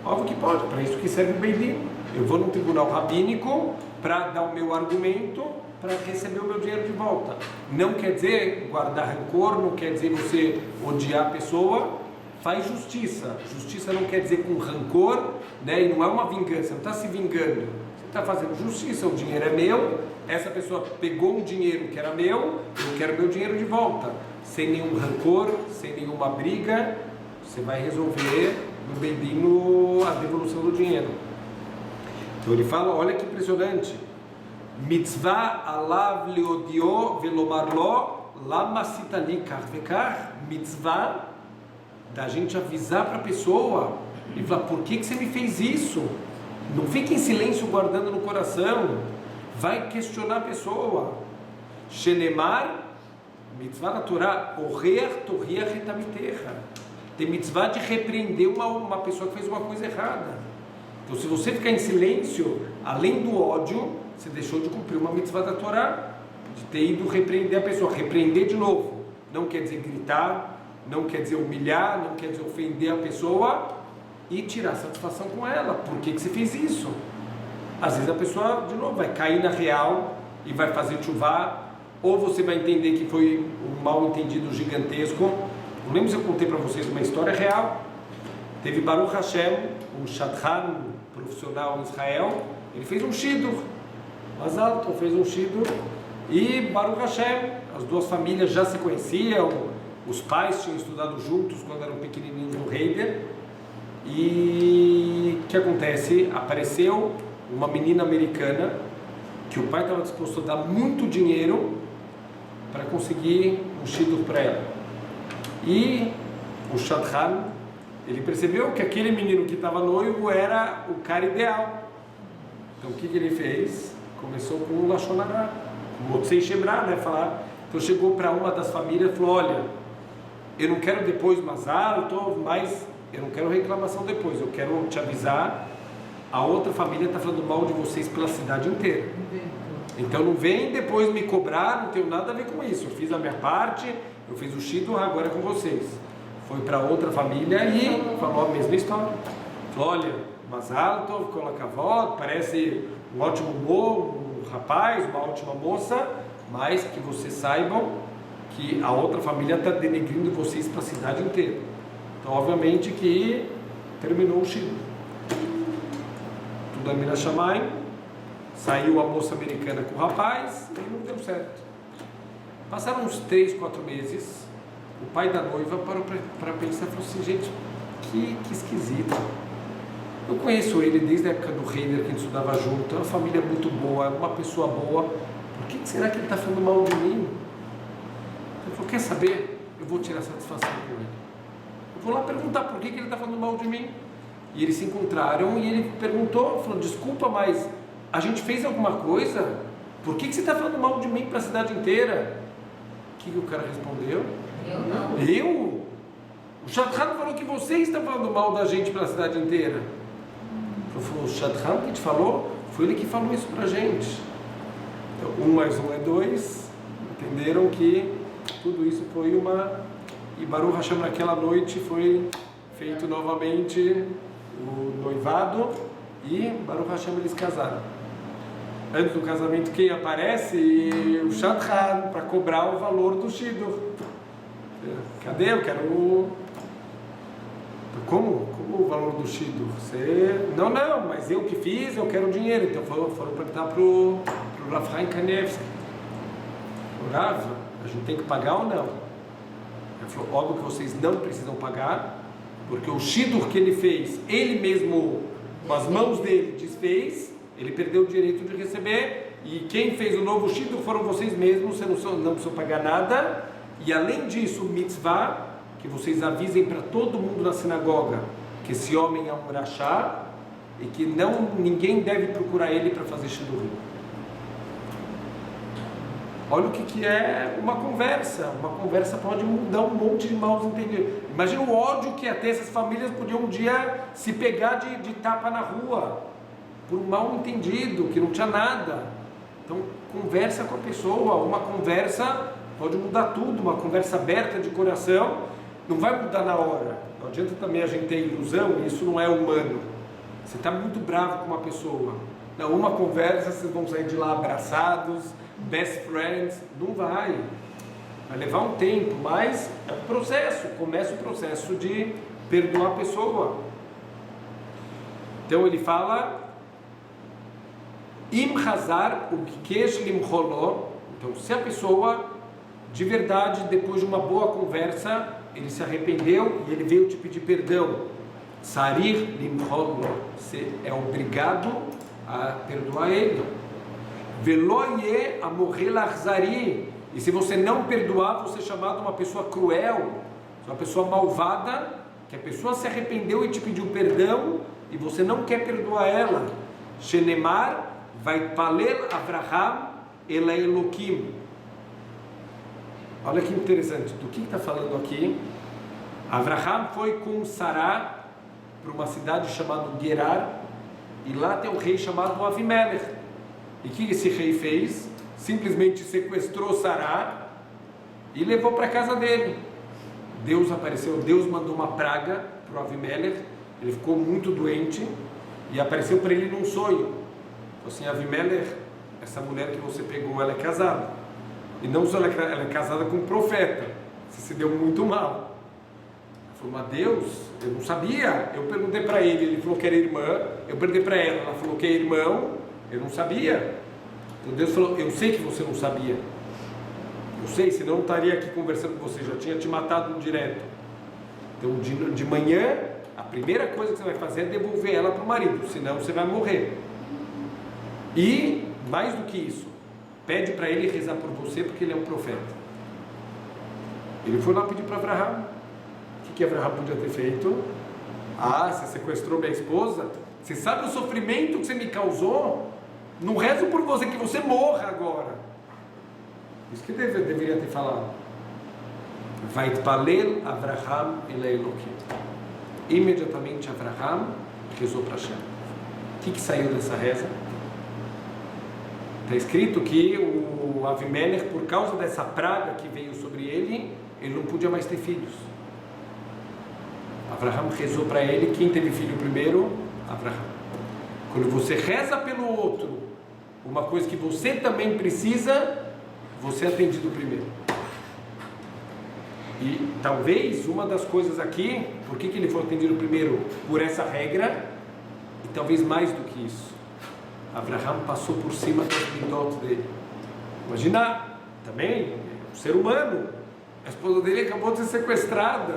Óbvio que pode, para isso que serve o Beidin. Eu vou num tribunal rabínico para dar o meu argumento, para receber o meu dinheiro de volta. Não quer dizer guardar rancor, não quer dizer você odiar a pessoa. Faz justiça. Justiça não quer dizer com rancor, né? E não é uma vingança, não está se vingando. Você está fazendo justiça, o dinheiro é meu, essa pessoa pegou um dinheiro que era meu, eu quero meu dinheiro de volta. Sem nenhum rancor, sem nenhuma briga, você vai resolver no Beidin a devolução do dinheiro. Então ele fala, olha que impressionante. Mitzvah alav leodio velomar lo lama sitali kar vekar. Mitzvah da gente avisar para a pessoa e falar, por que você me fez isso? Não fique em silêncio guardando no coração, vai questionar a pessoa. Shenemar, mitzvah da Torá, orer torriach etamiterra. Tem mitzvah de repreender uma pessoa que fez uma coisa errada. Então se você ficar em silêncio, além do ódio, você deixou de cumprir uma mitzvah da Torá, de ter ido repreender a pessoa. Repreender de novo, não quer dizer gritar, não quer dizer humilhar, não quer dizer ofender a pessoa e tirar satisfação com ela. Por que você fez isso? Às vezes a pessoa, de novo, vai cair na real e vai fazer chuvá, ou você vai entender que foi um mal entendido gigantesco. Não lembro se eu contei para vocês uma história real. Teve Baruch Hashem, um shadchan profissional em Israel, ele fez um shidur, Mazal Tov fez um shidur, e Baruch Hashem, as duas famílias já se conheciam, os pais tinham estudado juntos quando eram pequenininhos no Heider, e o que acontece? Apareceu uma menina americana que o pai estava disposto a dar muito dinheiro para conseguir um shidur para ela. E o shadchan, ele percebeu que aquele menino que estava noivo era o cara ideal. Então o que ele fez? Começou com um lashon hara, motzei shebra, né? Falar. Então chegou para uma das famílias e falou: olha, eu não quero depois mazal tov, mas eu não quero reclamação depois, eu quero te avisar, a outra família está falando mal de vocês pela cidade inteira. Então não vem depois me cobrar, não tenho nada a ver com isso. Eu fiz a minha parte, eu fiz o shidur, agora é com vocês. Foi para outra família e falou a mesma história. Falou: olha, mazal tov, kol hakavod, parece um ótimo rapaz, uma ótima moça, mas que vocês saibam que a outra família está denegrindo vocês para a cidade inteira. Então, obviamente que terminou o shidur. Tudo a Mina Shamayim, saiu a moça americana com o rapaz e não deu certo. Passaram uns 3, 4 meses, o pai da noiva parou para pensar e falou assim: gente, que esquisito. Eu conheço ele desde a época do Heider, que a gente estudava junto, é uma família muito boa, é uma pessoa boa. Por que será que ele está falando mal de mim? Ele falou: quer saber? Eu vou tirar satisfação com ele. Eu vou lá perguntar por que ele está falando mal de mim. E eles se encontraram e ele perguntou, falou: desculpa, mas a gente fez alguma coisa? Por que você está falando mal de mim para a cidade inteira? O que o cara respondeu?
Eu não.
Eu? O shadchan falou que você está falando mal da gente para a cidade inteira. Ele falou: o shadchan que te falou? Foi ele que falou isso para a gente. Então, 1 mais 1 é 2. Entenderam que tudo isso foi uma... E Baruch Hashem, naquela noite foi feito novamente o noivado e Baruch Hashem eles casaram. Antes do casamento, quem aparece? O shadchan, para cobrar o valor do shidur. Cadê? Eu quero o... Como o valor do shidur? Você... Não, mas eu que fiz, eu quero o dinheiro. Então foram perguntar para o Rav Chaim Kanievski. O Rav, a gente tem que pagar ou não? Ele falou: óbvio que vocês não precisam pagar, porque o shidur que ele fez, ele mesmo, com as mãos dele, desfez, ele perdeu o direito de receber, e quem fez o novo shidur foram vocês mesmos, você não precisam pagar nada. E além disso, mitzvah, que vocês avisem para todo mundo na sinagoga que esse homem é um rachá e que ninguém deve procurar ele para fazer shidurim. Olha o que é uma conversa. Uma conversa pode mudar um monte de maus entendidos. Imagina o ódio que até essas famílias podiam um dia se pegar de tapa na rua por um mal entendido, que não tinha nada. Então, conversa com a pessoa. Uma conversa pode mudar tudo. Uma conversa aberta de coração não vai mudar na hora. Não adianta também a gente ter ilusão, isso não é humano. Você está muito bravo com uma pessoa. Não, uma conversa, vocês vão sair de lá abraçados, best friends. Não vai. Vai levar um tempo, mas é um processo. Começa o processo de perdoar a pessoa. Então ele fala: Im hazar o kesh limcholó. Então, se a pessoa de verdade, depois de uma boa conversa, ele se arrependeu e ele veio te pedir perdão, sarir limcholó, você é obrigado a perdoar ele. Veloye amorrel achzari. E se você não perdoar, você é chamado uma pessoa cruel, uma pessoa malvada, que a pessoa se arrependeu e te pediu perdão e você não quer perdoar ela. Shenemar vaitpalel Avraham ela Elokim. Olha que interessante, do que está falando aqui? Avraham foi com Sará para uma cidade chamada Gerar, e lá tem um rei chamado Avimelech. E o que esse rei fez? Simplesmente sequestrou Sará e levou para a casa dele. Deus apareceu, Deus mandou uma praga para o Avimelech, ele ficou muito doente e apareceu para ele num sonho. assim, Avimelech, essa mulher que você pegou, ela é casada. E não só ela é casada com um profeta. Você se deu muito mal. Ela falou, mas Deus, eu não sabia. Eu perguntei para ele falou que era irmã. Eu perguntei para ela falou que é irmão. Eu não sabia. Então Deus falou, eu sei que você não sabia. Eu sei, senão eu não estaria aqui conversando com você, já tinha te matado direto. Então de manhã, a primeira coisa que você vai fazer é devolver ela para o marido, senão você vai morrer. E, mais do que isso, pede para ele rezar por você, porque ele é um profeta. Ele foi lá pedir para Abraham. O que Abraham podia ter feito? Ah, você sequestrou minha esposa? Você sabe o sofrimento que você me causou? Não rezo por você, que você morra agora. Isso que deveria ter falado. Vaitpalel Avraham el Elokim. Imediatamente Avraham rezou para Hashem. O que saiu dessa reza? Está escrito que o Avimelech, por causa dessa praga que veio sobre ele não podia mais ter filhos. Avraham rezou para ele. Quem teve filho primeiro? Avraham. Quando você reza pelo outro, uma coisa que você também precisa, você é atendido primeiro. E talvez uma das coisas aqui, por que ele foi atendido primeiro? Por essa regra, e talvez mais do que isso. Abraham passou por cima das midot dele. Imagina, também, um ser humano, a esposa dele acabou de ser sequestrada,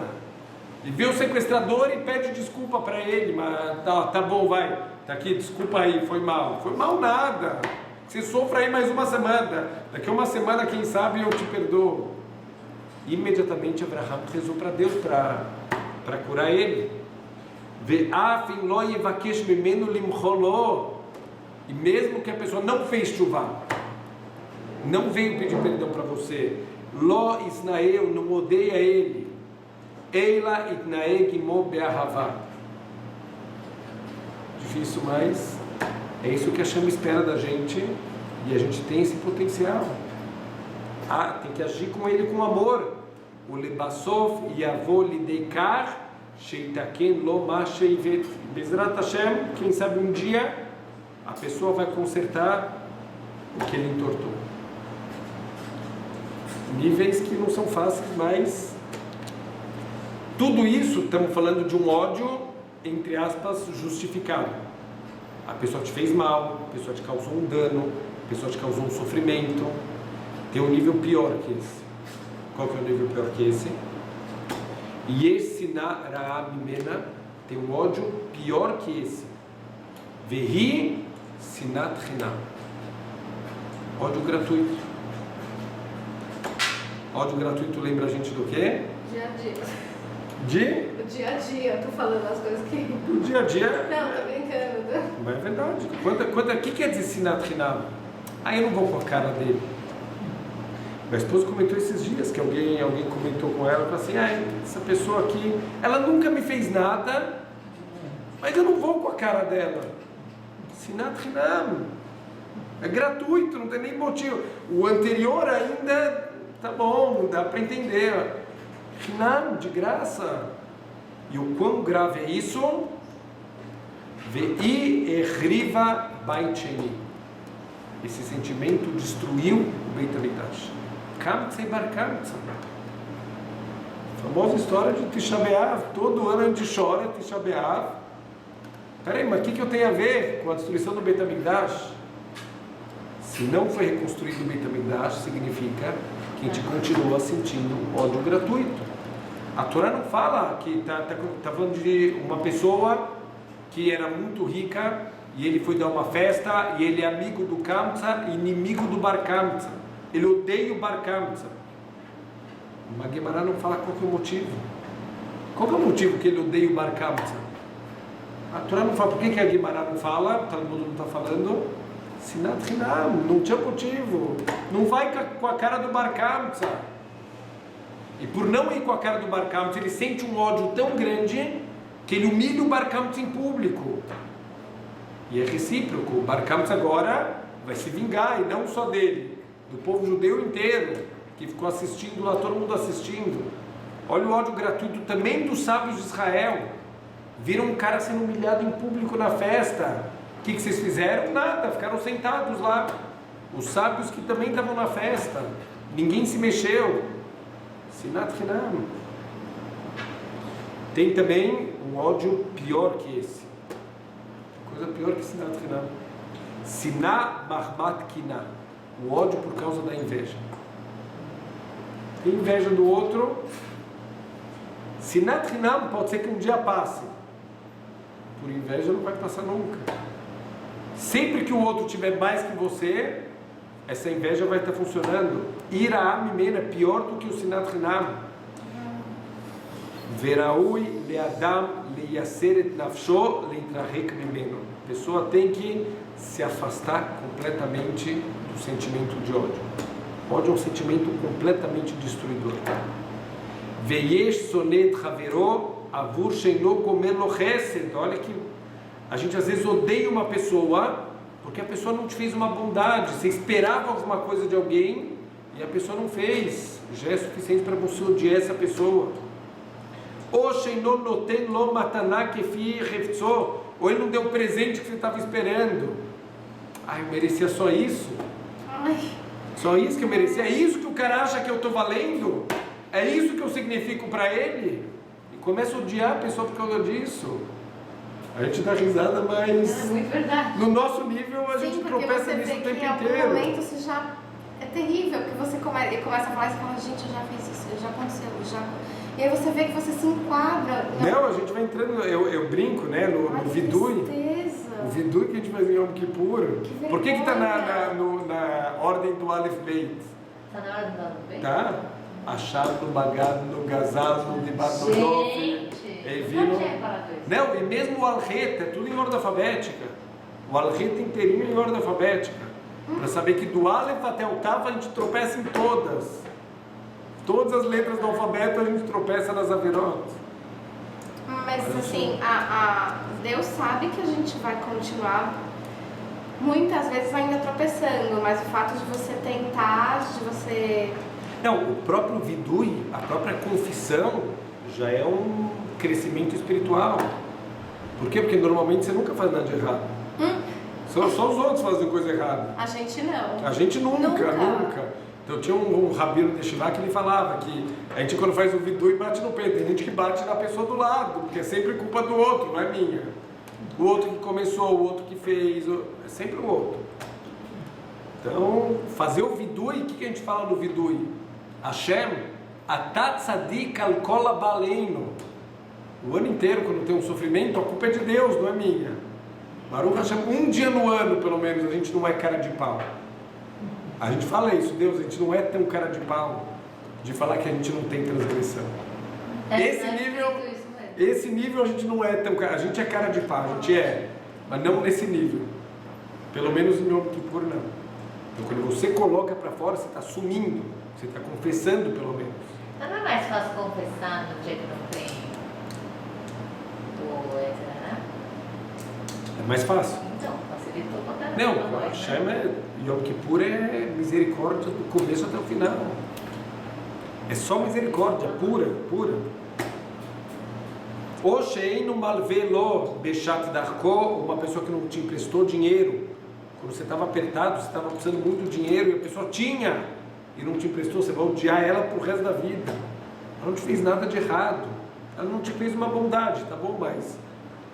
e vê o sequestrador e pede desculpa para ele, mas tá bom, vai, tá aqui, desculpa aí, foi mal nada. Você sofra aí mais uma semana. Daqui a uma semana, quem sabe, eu te perdoo. Imediatamente Abraham rezou para Deus para curar ele. E mesmo que a pessoa não fez chuva, não veio pedir perdão para você, Lo Isnael, não odeia ele. Eila itnaeg imo be'ahavá. Difícil, mas é isso que a Hashem espera da gente, e a gente tem esse potencial. Tem que agir com ele com amor. O lebasof yavo lideikar sheitaken lo ma sheivet. Bezrat Hashem, quem sabe um dia a pessoa vai consertar o que ele entortou. Níveis que não são fáceis, mas tudo isso estamos falando de um ódio, entre aspas, justificado. A pessoa te fez mal, a pessoa te causou um dano, a pessoa te causou um sofrimento. Tem um nível pior que esse. Qual que é o nível pior que esse? E esse na Raamimena tem um ódio pior que esse. Vehi sinat chinam. Ódio gratuito. Ódio gratuito lembra a gente do quê?
Dia a dia.
O
dia a dia, eu tô falando as coisas que...
O dia a dia...
Não, tô brincando.
Mas é verdade. O que quer dizer sinat chinam? Eu não vou com a cara dele. Minha esposa comentou esses dias que alguém comentou com ela, falou assim, essa pessoa aqui, ela nunca me fez nada, mas eu não vou com a cara dela. Sinat chinam. É gratuito, não tem nem motivo. O anterior ainda, tá bom, dá para entender. Chinam, de graça. E o quão grave é isso? Ve'i echriva bait sheni. Esse sentimento destruiu o Beit HaMikdash. Kamtza e Bar Kamtza. Famosa história de Tisha B'Av. Todo ano a gente chora Tisha B'Av. Peraí, mas o que eu tenho a ver com a destruição do Beit HaMikdash? Se não foi reconstruído o Beit HaMikdash, significa que a gente continua sentindo ódio gratuito. A Torá não fala que está falando de uma pessoa que era muito rica e ele foi dar uma festa e ele é amigo do Kamtza e inimigo do Bar Kamtza. Ele odeia o Bar Kamtza. Mas Guimarães não fala qual que é o motivo. Qual que é o motivo que ele odeia o Bar Kamtza? A Torá não fala. Por que a Guimarães não fala? Todo mundo não está falando. Sinat chinam, não tinha motivo. Não vai com a cara do Bar Kamtza. E por não ir com a cara do Bar Kamtza, ele sente um ódio tão grande que ele humilha o Bar Kamtza em público. E é recíproco. O Bar Kamtza agora vai se vingar, e não só dele, do povo judeu inteiro, que ficou assistindo lá, todo mundo assistindo. Olha o ódio gratuito também dos sábios de Israel. Viram um cara sendo humilhado em público na festa. que vocês fizeram? Nada, ficaram sentados lá. Os sábios que também estavam na festa, ninguém se mexeu. Sinat Hinam. Tem também um ódio pior que esse. Coisa pior que Sinat Hinam. Sinat Mahmat Kina. O ódio por causa da inveja. Tem inveja do outro. Sinat Hinam pode ser que um dia passe. Por inveja não vai passar nunca. Sempre que o outro tiver mais que você, essa inveja vai estar funcionando. Ira mimena é pior do que o Sinat Hinam. Veraui leadam leyaseret nafsho leitrahek mimeno. A pessoa tem que se afastar completamente do sentimento de ódio. Ódio é um sentimento completamente destruidor. Veyesh sonet havero avur sheino gomer lo chesed. Olha que a gente às vezes odeia uma pessoa porque a pessoa não te fez uma bondade. Você esperava alguma coisa de alguém e a pessoa não fez. Já é suficiente para você odiar essa pessoa. Ou sheino noten lo mataná kefi reftzó. Ou ele não deu o presente que você estava esperando. Ah, eu merecia só isso. Só isso que eu merecia. É isso que o cara acha que eu estou valendo? É isso que eu significo para ele? E começa a odiar a pessoa por causa disso. A gente dá risada, mas
É muito verdade.
no nosso nível a gente
Sim, porque
tropeça
você
nisso
vê
o
que
tempo
em algum
inteiro.
momento você já... É terrível, porque você ele começa a falar e você fala, gente, eu já fiz isso, já aconteceu, já... E aí você vê que você se enquadra...
Não, a gente vai entrando, eu brinco, né, no Vidui. O Vidui que a gente faz em Yom Kippur. Por que está na ordem do Aleph Beit?
Tá na hora do dano bem?
Tá? Achado, bagado, gazado, debaixo do
Gente,
Evino.
não tinha reparado isso.
Não, e mesmo o Alret, é tudo em ordem alfabética. O Alret inteirinho em ordem alfabética. Para saber que do Aleph até o Tav a gente tropeça em todas. Todas as letras do alfabeto a gente tropeça nas Averot.
Mas assim, Deus sabe que a gente vai continuar muitas vezes ainda tropeçando, mas o fato de você tentar, de você...
Não, o próprio Vidui, a própria confissão, já é um crescimento espiritual. Por quê? Porque normalmente você nunca faz nada de errado. Só os outros fazem coisa errada.
A gente não.
A gente nunca. Então tinha um rabino de Shivá que ele falava que a gente quando faz o Vidui bate no peito. Tem gente que bate na pessoa do lado, porque é sempre culpa do outro, não é minha. O outro que começou, o outro que fez, é sempre o outro. Então, fazer o Vidui, o que a gente fala no Vidui? Hashem, atat tzadik al kol abaleinu. O ano inteiro, quando tem um sofrimento, a culpa é de Deus, não é minha. Baruch Hashem, um dia no ano, pelo menos, a gente não é cara de pau. A gente fala isso, Deus, a gente não é tão cara de pau de falar que a gente não tem transgressão. Esse nível a gente não é tão cara, a gente é cara de pau, a gente é, mas não nesse nível. Pelo menos em Yom Kippur não. Então quando você coloca para fora, você está assumindo, você está confessando pelo menos.
Então não é mais fácil confessar no dia que não tem o Ezra, né?
É mais fácil.
Então, facilitou pra caramba.
Não,
pra nós,
Hashem
né?
Yom Kippur é misericórdia do começo até o final. É só misericórdia, pura. O sheinu malvelo bechat darko, uma pessoa que não te emprestou dinheiro, quando você estava apertado, você estava precisando muito de dinheiro e a pessoa tinha e não te emprestou, você vai odiar ela pro resto da vida. Ela não te fez nada de errado, ela não te fez uma bondade, tá bom, mas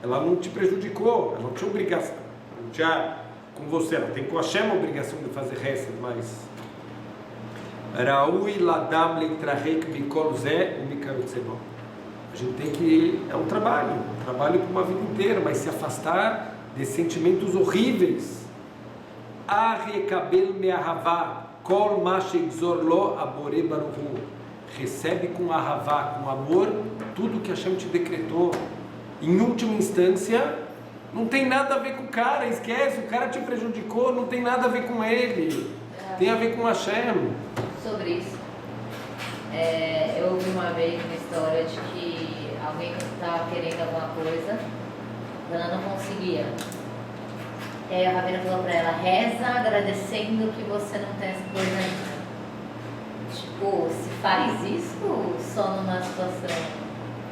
ela não te prejudicou, ela não tinha obrigação, não tinha com você, ela tem com a Hashem a obrigação de fazer restas, mas Raui ladam leitrahek mikol zé o mikarutzebon. A gente tem que, é um trabalho para uma vida inteira, mas se afastar desses sentimentos horríveis. Arrekabel me'ahavá kol ma she'gzor lo abore baruhu. Recebe com ahavá, com amor, tudo que Hashem te decretou. Em última instância, não tem nada a ver com o cara, esquece, o cara te prejudicou, não tem nada a ver com ele, tem a ver com Hashem.
Sobre isso, eu ouvi uma vez uma história de que alguém estava querendo alguma coisa, ela não conseguia. E aí a Ravina falou pra ela, reza agradecendo que você não tem essa coisa ainda. Tipo, se faz isso só numa situação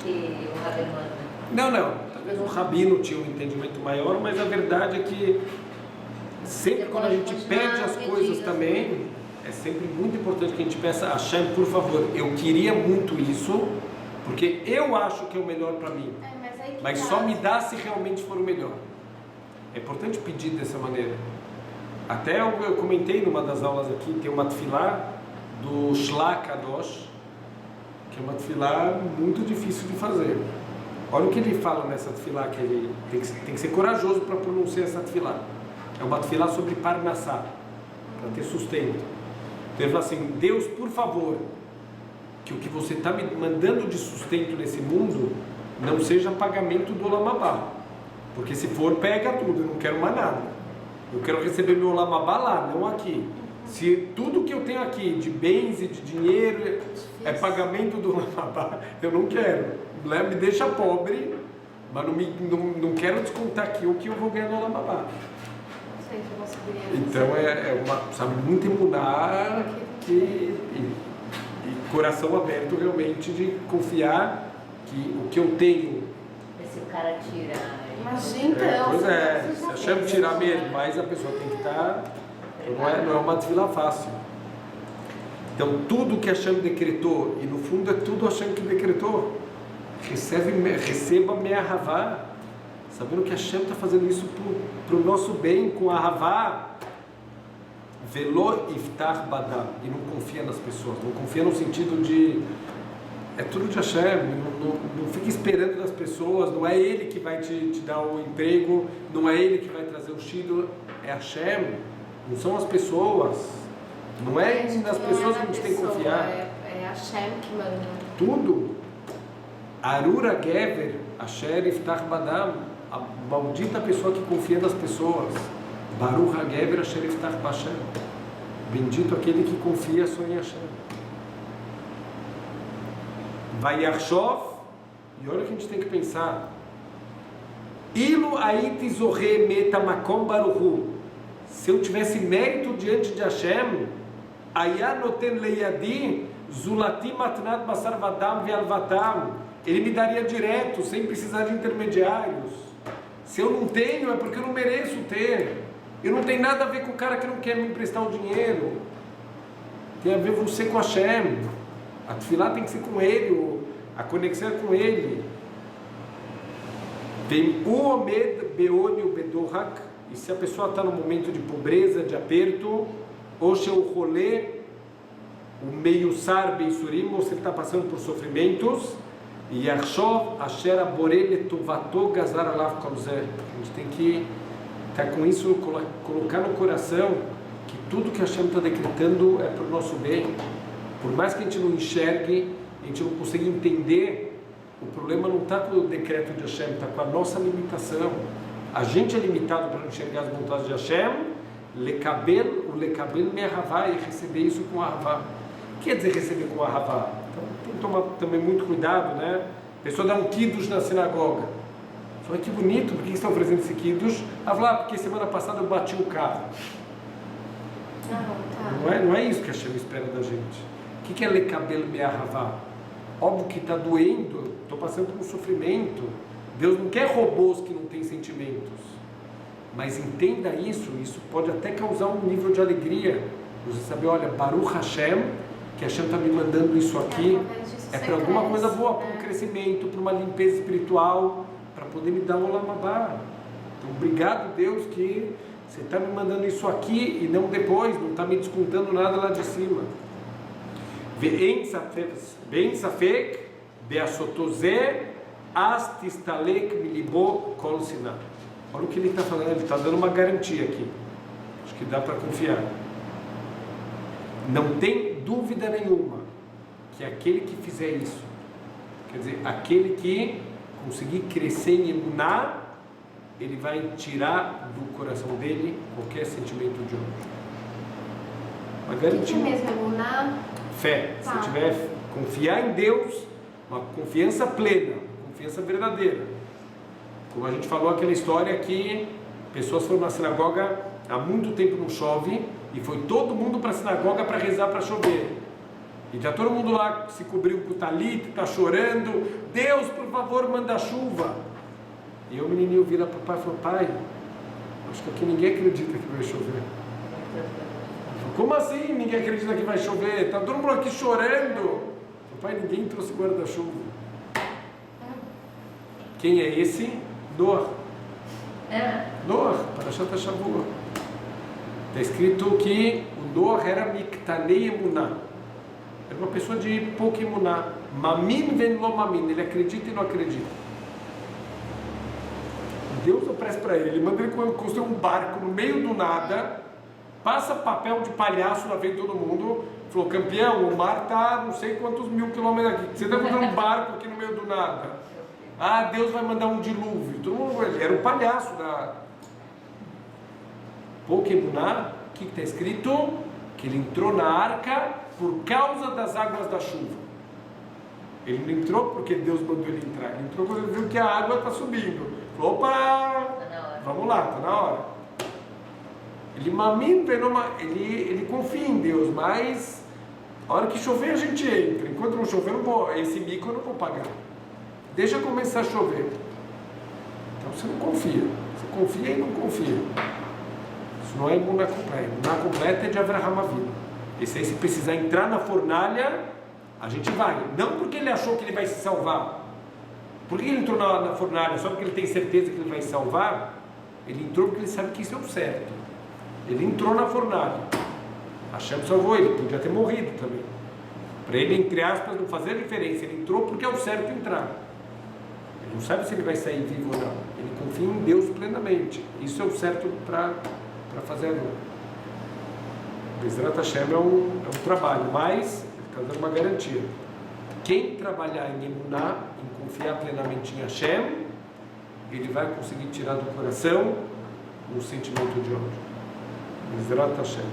que o Ravina manda?
Não. Talvez um rabino tinha um entendimento maior, mas a verdade é que sempre quando a gente pede as coisas também, é sempre muito importante que a gente peça a Hashem, por favor, eu queria muito isso, porque eu acho que é o melhor para mim. Mas só me dá se realmente for o melhor. É importante pedir dessa maneira. Até eu comentei numa das aulas aqui, tem uma tefilá do Shla Kadosh, que é uma tefilá muito difícil de fazer. Olha o que ele fala nessa tefilá, que ele tem que ser corajoso para pronunciar essa tefilá. É uma tefilá sobre Parnassá, para ter sustento. Então ele fala assim, Deus, por favor, que o que você está me mandando de sustento nesse mundo não seja pagamento do Olam Habá, porque se for, pega tudo, eu não quero mais nada. Eu quero receber meu Olam Habá lá, não aqui. Se tudo que eu tenho aqui, de bens e de dinheiro, é pagamento do Olam Habá, eu não quero. Me deixa pobre, mas não quero descontar aqui o que eu vou ganhar no Olam Habá. Então é uma, sabe, muito emunar e coração aberto realmente de confiar que o que eu tenho.
Se o cara tira.
Imagina então.
Pois é, se a Hashem tirar mesmo, mas a pessoa tem que estar. Não é uma tefilá fácil. Então tudo que a Hashem decretou, e no fundo é tudo a Hashem que decretou. Receba minha Ahavá, sabendo que a Hashem está fazendo isso para o nosso bem, com a Ahavá. Velo iftar badam, e não confia nas pessoas, não confia no sentido de é tudo de Hashem, não fica esperando das pessoas, não é Ele que vai te dar o emprego, não é Ele que vai trazer o shido, é Hashem, não são as pessoas, não é nas pessoas que a gente tem que confiar.
É Hashem que manda.
Tudo. Arura Gever, Asher Iftar Badam, a maldita pessoa que confia nas pessoas. Baruch HaGever Asher Iftar Bashem. Bendito aquele que confia só em Hashem. Vayarshov, e olha o que a gente tem que pensar. Ilu Aiti Zorre Meta Makom Baruchu. Se eu tivesse mérito diante de Hashem, Ayanoten Leyadi, Zulati Matnat Basar Vadam Ve'alvatam. Ele me daria direto, sem precisar de intermediários. Se eu não tenho, é porque eu não mereço ter. Eu não tenho nada a ver com o cara que não quer me emprestar o dinheiro. Tem a ver você com Hashem. A tefilá tem que ser com Ele, a conexão é com Ele. Vem o Omed Beoni o Bedohak. E se a pessoa está no momento de pobreza, de aperto, ou se o rolê, o meio sarbe e surim, ou se ele está passando por sofrimentos, Yachshov Asher Aborei Letovato Gazar Alav Kolzeh. A gente tem que estar com isso, colocar no coração que tudo que Hashem está decretando é para o nosso bem. Por mais que a gente não enxergue, a gente não consiga entender, o problema não está com o decreto de Hashem, está com a nossa limitação. A gente é limitado para não enxergar as vontades de Hashem, o lekabel me ahavá, e receber isso com ahavá. O que quer dizer receber com ahavá? Então tem que tomar também muito cuidado, né? A pessoa dá um kiddush na sinagoga. Fala, que bonito, por que estão oferecendo esse kiddush? Ah, lá, porque semana passada eu bati o carro. Não é isso que Hashem espera da gente. O que é lekabel me ahavá? Óbvio que está doendo, estou passando por um sofrimento. Deus não quer robôs que não têm sentimentos. Mas entenda isso pode até causar um nível de alegria. Você saber, olha, Baruch Hashem, que Hashem está me mandando isso aqui, é para alguma coisa boa, para um crescimento, para uma limpeza espiritual, para poder me dar um Olam Habá. Então, obrigado, Deus, que você está me mandando isso aqui e não depois, não está me descontando nada lá de cima. Ve'en safek be'asotozeh as tistalek milibo kol sinah. Olha o que ele está falando, ele está dando uma garantia aqui. Acho que dá para confiar. Não tem dúvida nenhuma que aquele que fizer isso, quer dizer, aquele que conseguir crescer em emuná, ele vai tirar do coração dele qualquer sentimento de ódio. Uma garantia.
O que mesmo emuná?
Fé. Se tiver confiar em Deus, uma confiança plena, uma confiança verdadeira. Como a gente falou aquela história que pessoas foram na sinagoga, há muito tempo não chove, e foi todo mundo para a sinagoga para rezar para chover. E já todo mundo lá se cobriu com o talit, está chorando. Deus, por favor, manda chuva. E o menininho vira para o pai e falou: pai, acho que aqui ninguém acredita que vai chover. Como assim ninguém acredita que vai chover? Está todo mundo aqui chorando. Pai, ninguém trouxe guarda-chuva. Quem é esse? Noah. Noah, Parashat Shavua. Está escrito que o Noah era Miktanei Emuná. Era uma pessoa de pouca emuná. Mamin ven lo mamin. Ele acredita e não acredita. Deus oferece para ele. Ele manda ele construir um barco no meio do nada. Passa papel de palhaço na frente de todo mundo. Falou: campeão, o mar está não sei quantos mil quilômetros aqui. Você está construindo um barco aqui no meio do nada. Ah, Deus vai mandar um dilúvio. Todo mundo, ele era um palhaço da pouca emuná. O que está escrito? Que ele entrou na arca por causa das águas da chuva. Ele não entrou porque Deus mandou ele entrar. Ele entrou quando ele viu que a água está subindo. Falou: opa, vamos lá, está na hora. Ele ele confia em Deus, mas a hora que chover a gente entra. Enquanto não chover, eu não vou, esse mico eu não vou pagar. Deixa começar a chover. Então você não confia. Você confia e não confia. Isso não é imuná completa. Imuná completa é de Avraham Avinu. Esse aí, se precisar entrar na fornalha, a gente vai. Não porque ele achou que ele vai se salvar. Por que ele entrou na fornalha? Só porque ele tem certeza que ele vai se salvar? Ele entrou porque ele sabe que isso é o certo. Ele entrou na fornalha. Hashem salvou ele. Podia ter morrido também. Para ele, entre aspas, não fazer a diferença. Ele entrou porque é o certo entrar. Ele não sabe se ele vai sair vivo ou não. Ele confia em Deus plenamente. Isso é o certo para fazer agora. Bezerra Hashem é um trabalho, mas ele está dando uma garantia. Quem trabalhar em emuná, em confiar plenamente em Hashem, ele vai conseguir tirar do coração um sentimento de ódio. Bezerra Hashem.